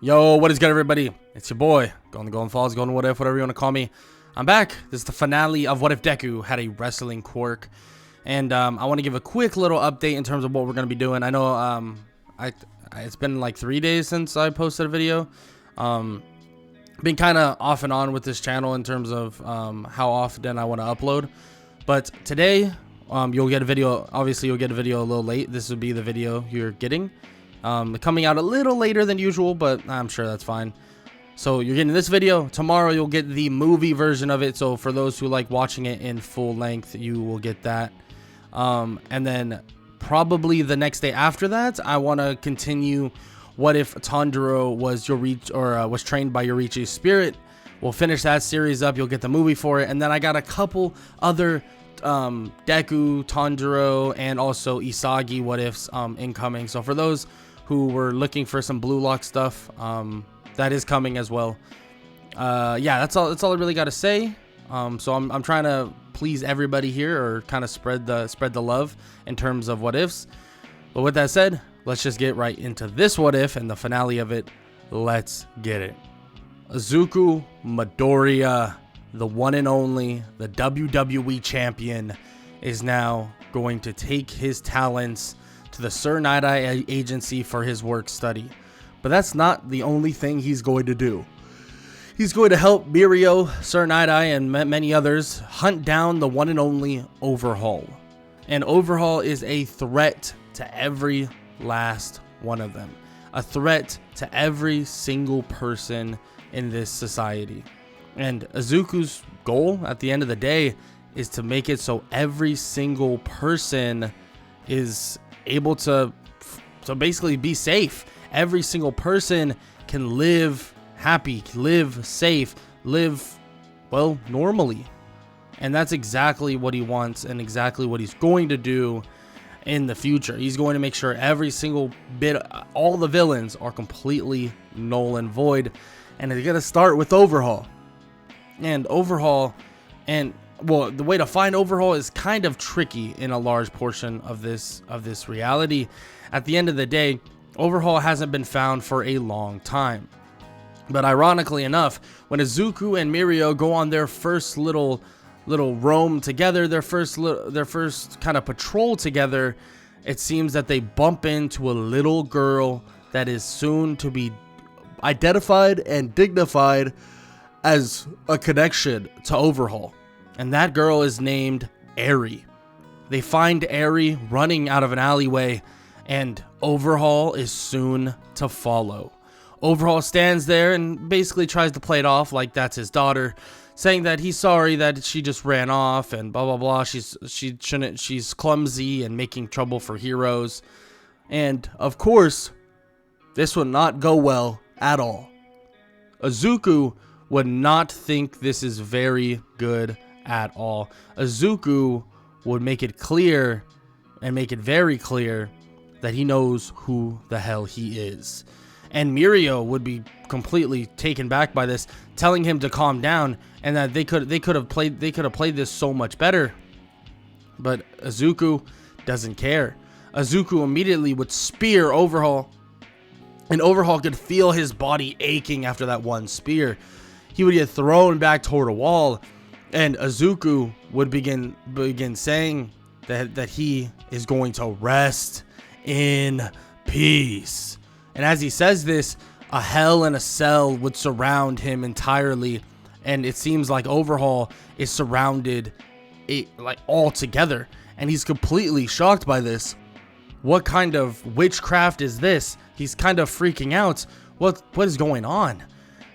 Yo, what is good, everybody? It's your boy, Golden Falls, Golden What If, whatever you want to call me. I'm back. This is the finale of What If Deku had a wrestling quirk. And I want to give a quick little update in terms of what we're going to be doing. I know it's been like 3 days since I posted a video. Been kind of off and on with this channel in terms of how often I want to upload. But today, you'll get a video. Obviously, you'll get a video a little late. This will be the video you're getting. Coming out a little later than usual, but I'm sure that's fine. So you're getting this video. Tomorrow you'll get the movie version of it. So for those who like watching it in full length, you will get that. And then probably the next day after that, I want to continue What If Tanjiro was was trained by Yorichi's spirit. We'll finish that series up. You'll get the movie for it. And then I got a couple other Deku, Tanjiro, and also Isagi what ifs incoming. So for those who were looking for some Blue Lock stuff, that is coming as well. Yeah, that's all I really got to say. So I'm trying to please everybody here, or kind of spread the love in terms of what ifs. But with that said, let's just get right into this what if and the finale of it. Let's get it. Izuku Midoriya, the one and only, the WWE champion, is now going to take his talents to the Sir Night-Eye agency for his work study. But that's not the only thing he's going to do. He's going to help Mirio, Sir Night-Eye, and many others hunt down the one and only Overhaul. And Overhaul is a threat to every last one of them. A threat to every single person in this society. And Izuku's goal at the end of the day is to make it so every single person is able to basically be safe. Every single person can live happy, live safe, live, well, normally. And that's exactly what he wants and exactly what he's going to do in the future. He's going to make sure every single bit, all the villains are completely null and void. And he's going to start with Overhaul. And Overhaul, well, the way to find Overhaul is kind of tricky in a large portion of this reality. At the end of the day, Overhaul hasn't been found for a long time. But ironically enough, when Izuku and Mirio go on their first little roam together, their first kind of patrol together, it seems that they bump into a little girl that is soon to be identified and dignified as a connection to Overhaul. And that girl is named Eri. They find Eri running out of an alleyway, and Overhaul is soon to follow. Overhaul stands there and basically tries to play it off like that's his daughter, saying that he's sorry that she just ran off and blah blah blah. She's clumsy and making trouble for heroes. And of course, this would not go well at all. Izuku would not think this is very good at all. Izuku would make it clear and make it very clear that he knows who the hell he is. And Mirio would be completely taken back by this, telling him to calm down and that they could have played this so much better. But Izuku doesn't care. Izuku immediately would spear Overhaul, and Overhaul could feel his body aching after that one spear. He would get thrown back toward a wall, and Izuku would begin saying that he is going to rest in peace. And as he says this, a hell in a cell would surround him entirely, and it seems like Overhaul is surrounded like all together, and he's completely shocked by this. What kind of witchcraft is this? He's kind of freaking out. What is going on?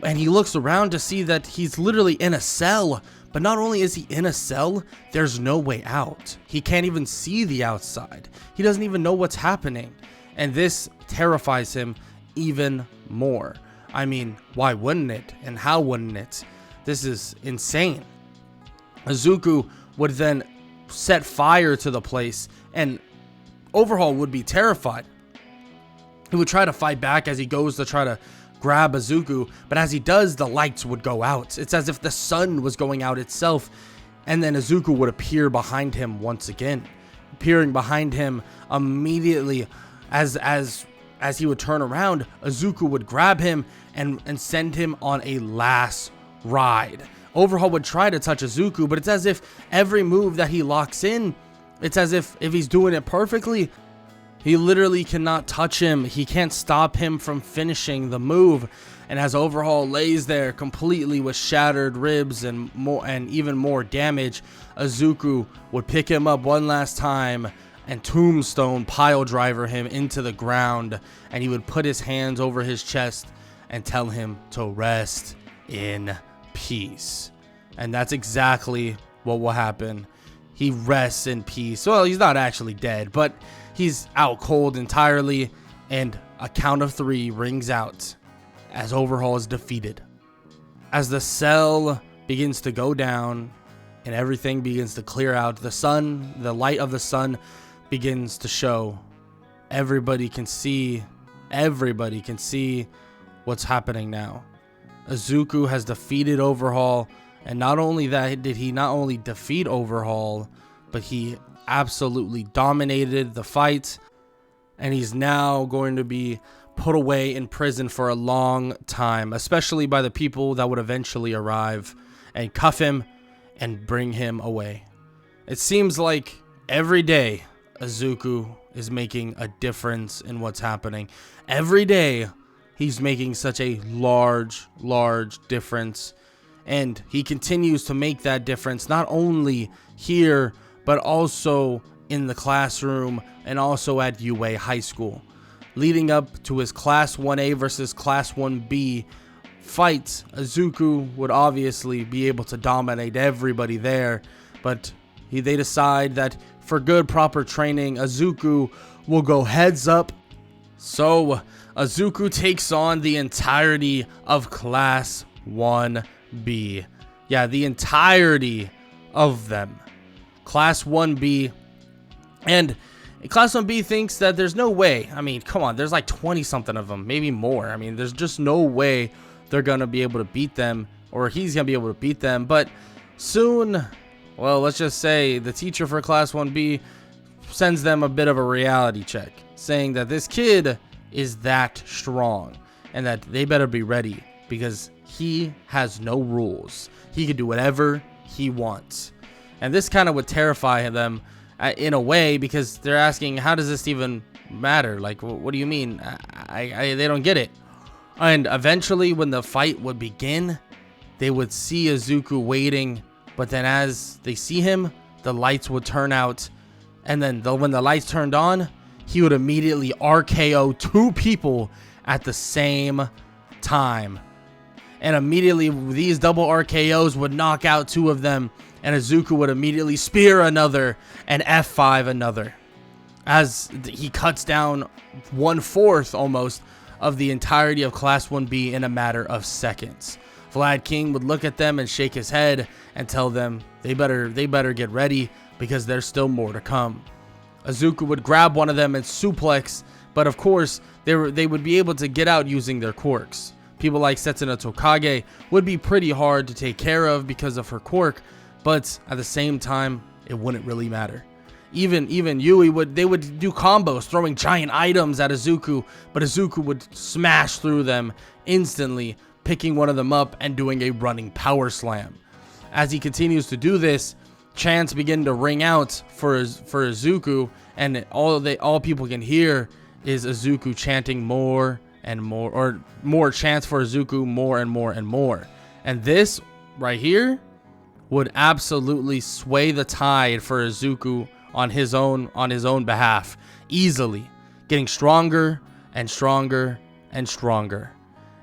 And he looks around to see that he's literally in a cell. But not only is he in a cell, there's no way out. He can't even see the outside. He doesn't even know what's happening. And this terrifies him even more. I mean, why wouldn't it? And how wouldn't it? This is insane. Izuku would then set fire to the place, and Overhaul would be terrified. He would try to fight back as he goes to try to grab Izuku, but as he does, the lights would go out. It's as if the sun was going out itself, and then Izuku would appear behind him once again, appearing behind him immediately as as he would turn around, Izuku would grab him and send him on a last ride. Overhaul would try to touch Izuku, but it's as if every move that he locks in, it's as if he's doing it perfectly, he literally cannot touch him. He can't stop him from finishing the move. And as Overhaul lays there completely with shattered ribs and even more damage, Izuku would pick him up one last time and tombstone pile driver him into the ground, and he would put his hands over his chest and tell him to rest in peace. And that's exactly what will happen. He rests in peace. Well, he's not actually dead, but he's out cold entirely, and a count of 3 rings out as Overhaul is defeated. As the cell begins to go down and everything begins to clear out, the light of the sun begins to show. Everybody can see what's happening now. Izuku has defeated Overhaul, and not only that did he not only defeat Overhaul, but he absolutely dominated the fight, and he's now going to be put away in prison for a long time, especially by the people that would eventually arrive and cuff him and bring him away. It seems like every day Izuku is making a difference in what's happening. Every day he's making such a large difference, and he continues to make that difference not only here but also in the classroom and also at UA High School. Leading up to his Class 1A versus Class 1B fight, Izuku would obviously be able to dominate everybody there, but they decide that for good proper training, Izuku will go heads up. So Izuku takes on the entirety of Class 1B. Yeah, the entirety of them. Class 1B. And Class 1B thinks that there's no way. I mean, come on, there's like 20 something of them, maybe more. I mean, there's just no way they're going to be able to beat them, or he's going to be able to beat them. But soon, well, let's just say the teacher for Class 1B sends them a bit of a reality check, saying that this kid is that strong and that they better be ready because he has no rules. He can do whatever he wants. And this kind of would terrify them in a way, because they're asking, how does this even matter? Like, what do you mean? They don't get it. And eventually, when the fight would begin, they would see Izuku waiting, but then as they see him, the lights would turn out, and then when the lights turned on, he would immediately RKO 2 people at the same time. And immediately, these double RKOs would knock out 2 of them, and Izuku would immediately spear another and F5 another, as he cuts down 1/4 almost of the entirety of Class 1B in a matter of seconds. Vlad King would look at them and shake his head and tell them they better get ready because there's still more to come. Izuku would grab one of them and suplex, but of course they would be able to get out using their quirks. People like Setsuna Tokage would be pretty hard to take care of because of her quirk, but at the same time, it wouldn't really matter. Even Yui would do combos, throwing giant items at Izuku, but Izuku would smash through them instantly, picking one of them up and doing a running power slam. As he continues to do this, chants begin to ring out for Izuku, and all people can hear is Izuku chanting more and more, or more chants for Izuku, more and more and more. And this right here would absolutely sway the tide for Izuku on his own behalf, easily, getting stronger and stronger and stronger.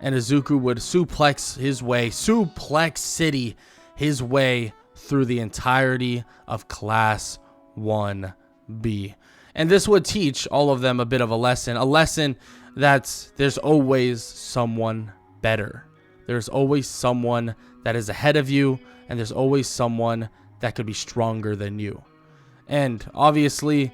And Izuku would suplex City his way through the entirety of Class 1B. And this would teach all of them a bit of a lesson that there's always someone better. There's always someone that is ahead of you, and there's always someone that could be stronger than you. And obviously,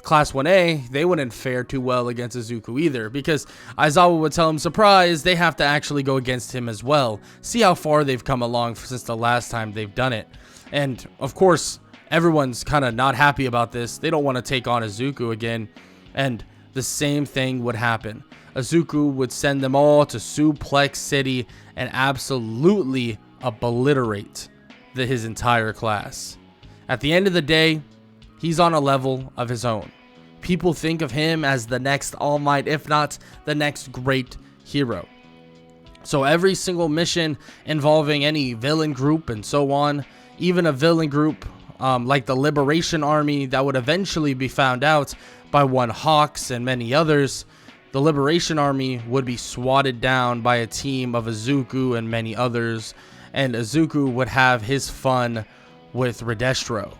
Class 1A, they wouldn't fare too well against Izuku either, because Aizawa would tell him, surprise, they have to actually go against him as well. See how far they've come along since the last time they've done it. And of course, everyone's kind of not happy about this. They don't want to take on Izuku again. And the same thing would happen. Izuku would send them all to Suplex City and absolutely obliterate his entire class. At the end of the day, he's on a level of his own. People think of him as the next All Might, if not the next great hero. So every single mission involving any villain group and so on, even a villain group like the Liberation Army that would eventually be found out by one Hawks and many others, the Liberation Army would be swatted down by a team of Izuku and many others, and Izuku would have his fun with Redestro.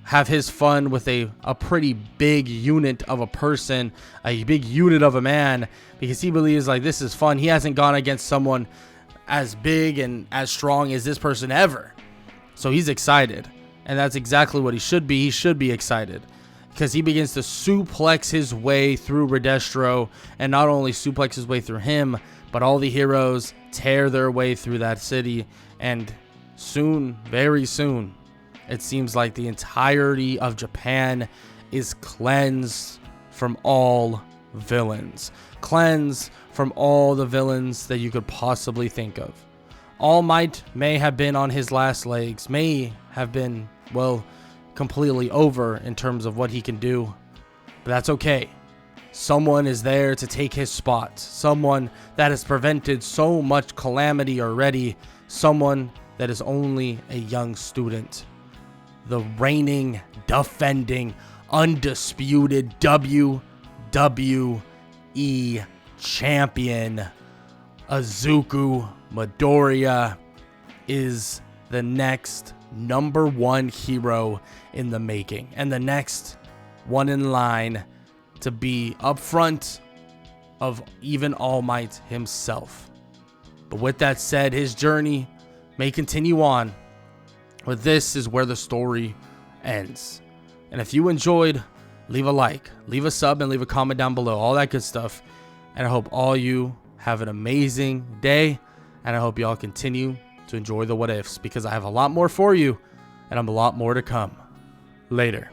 Have his fun with a pretty big unit of a person, a big unit of a man, because he believes like this is fun. He hasn't gone against someone as big and as strong as this person ever. So he's excited. And that's exactly what he should be. He should be excited. Because he begins to suplex his way through Redestro. And not only suplex his way through him, but all the heroes tear their way through that city. And soon, very soon, it seems like the entirety of Japan is cleansed from all villains. Cleansed from all the villains that you could possibly think of. All Might may have been on his last legs, may have been, well, completely over in terms of what he can do. But that's okay. Someone is there to take his spot. Someone that has prevented so much calamity already. Someone that is only a young student. The reigning, defending, undisputed WWE champion, Izuku Midoriya, is the next #1 hero in the making, and the next one in line to be up front of even All Might himself. But with that said, his journey may continue on, but this is where the story ends. And if you enjoyed, leave a like, leave a sub, and leave a comment down below, all that good stuff. And I hope all you have an amazing day, and I hope y'all continue to enjoy the what ifs, because I have a lot more for you and I'm a lot more to come. Later.